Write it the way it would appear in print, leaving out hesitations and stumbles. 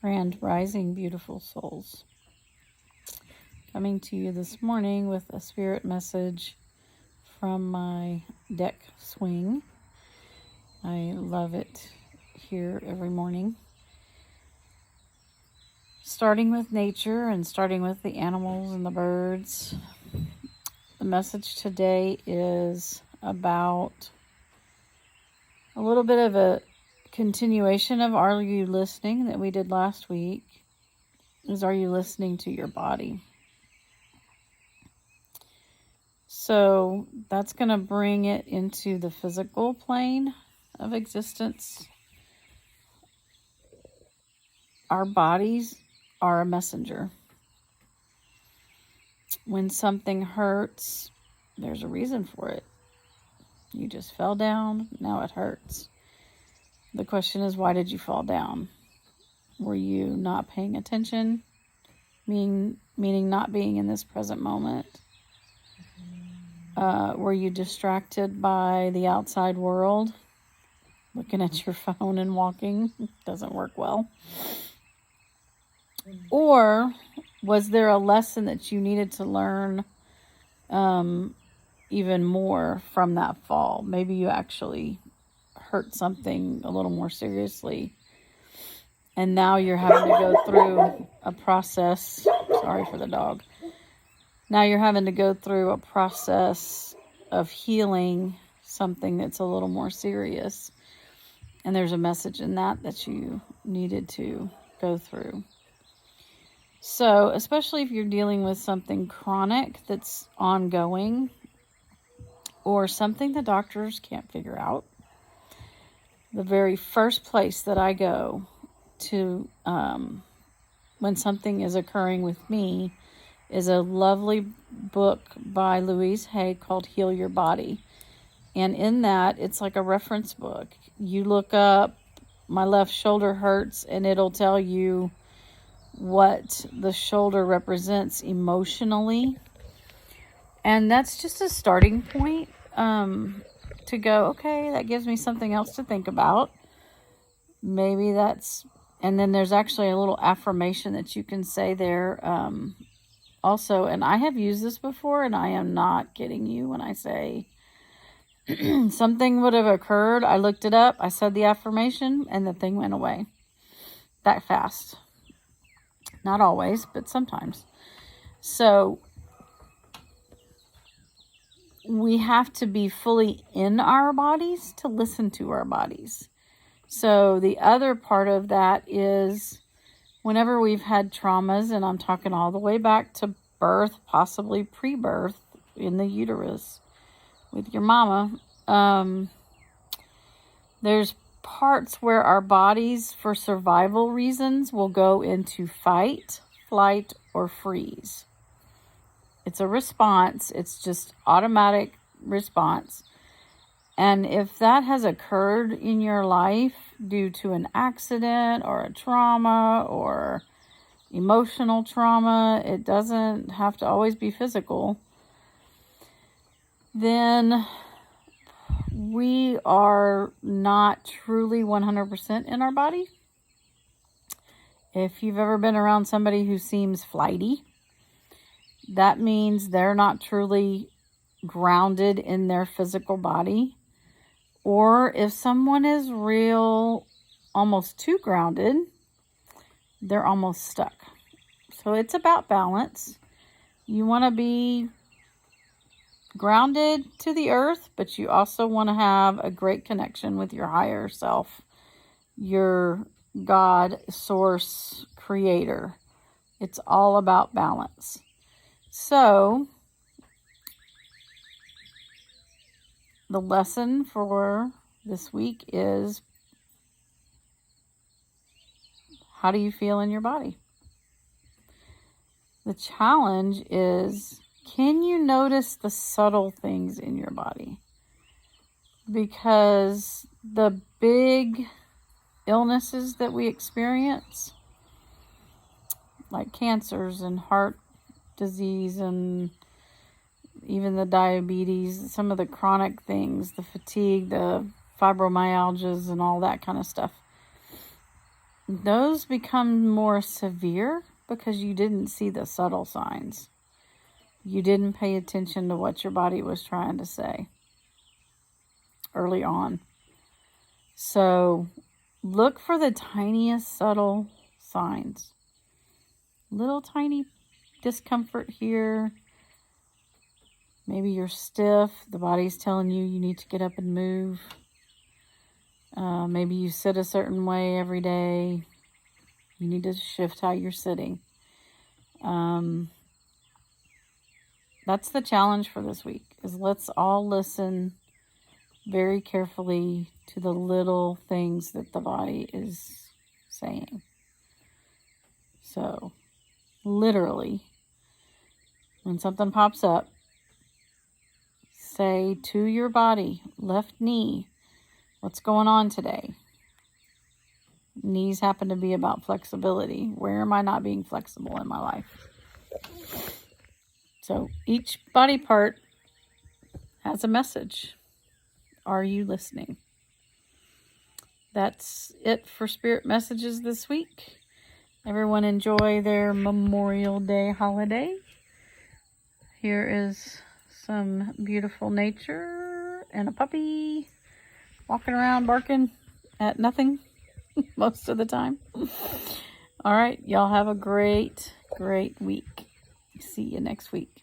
Grand Rising, beautiful souls. Coming to you this morning with a spirit message from my deck swing. I love it here every morning. Starting with nature and starting with the animals and the birds. The message today is about a little bit of a continuation of Are You Listening that we did last week. Are you listening to your body? So that's going to bring it into the physical plane of existence. Our bodies are a messenger. When something hurts, there's a reason for it. You just fell down, now it hurts. The question is, why did you fall down? Were you not paying attention? Meaning not being in this present moment? Were you distracted by the outside world? Looking at your phone and walking doesn't work well. Or was there a lesson that you needed to learn even more from that fall? Maybe you actually hurt something a little more seriously, and now you're having to go through a process. Sorry for the dog. Now you're having to go through a process of healing something that's a little more serious. And there's a message in that you needed to go through. So, especially if you're dealing with something chronic that's ongoing or something the doctors can't figure out, the very first place that I go to when something is occurring with me is a lovely book by Louise Hay called Heal Your Body. And in that, it's like a reference book. You look up, my left shoulder hurts, and it'll tell you what the shoulder represents emotionally. And that's just a starting point to go, okay, that gives me something else to think about. Maybe that's, and then there's actually a little affirmation that you can say there also. And I have used this before, and I am not kidding you when I say something would have occurred. I looked it up, I said the affirmation, and the thing went away that fast. Not always, but sometimes. So we have to be fully in our bodies to listen to our bodies. So the other part of that is whenever we've had traumas, and I'm talking all the way back to birth, possibly pre-birth in the uterus with your mama, there's parts where our bodies, for survival reasons, will go into fight, flight, or freeze. It's a response. It's just automatic response. And if that has occurred in your life due to an accident or a trauma or emotional trauma, it doesn't have to always be physical, then we are not truly 100% in our body. If you've ever been around somebody who seems flighty, that means they're not truly grounded in their physical body. Or if someone is real, almost too grounded, they're almost stuck. So it's about balance. You want to be grounded to the earth, but you also want to have a great connection with your higher self, your God, source, creator. It's all about balance. So the lesson for this week is, how do you feel in your body? The challenge is, can you notice the subtle things in your body? Because the big illnesses that we experience, like cancers and heart disease and even the diabetes, some of the chronic things, the fatigue, the fibromyalgias and all that kind of stuff, those become more severe because you didn't see the subtle signs. You didn't pay attention to what your body was trying to say early on. So look for the tiniest subtle signs. Little tiny discomfort here. Maybe you're stiff. The body's telling you need to get up and move. Maybe you sit a certain way every day. You need to shift how you're sitting. That's the challenge for this week, is let's all listen very carefully to the little things that the body is saying. So, literally, when something pops up, say to your body, left knee, what's going on today? Knees happen to be about flexibility. Where am I not being flexible in my life? So each body part has a message. Are you listening? That's it for Spirit Messages this week. Everyone enjoy their Memorial Day holiday. Here is some beautiful nature and a puppy walking around barking at nothing most of the time. All right, y'all have a great week. See you next week.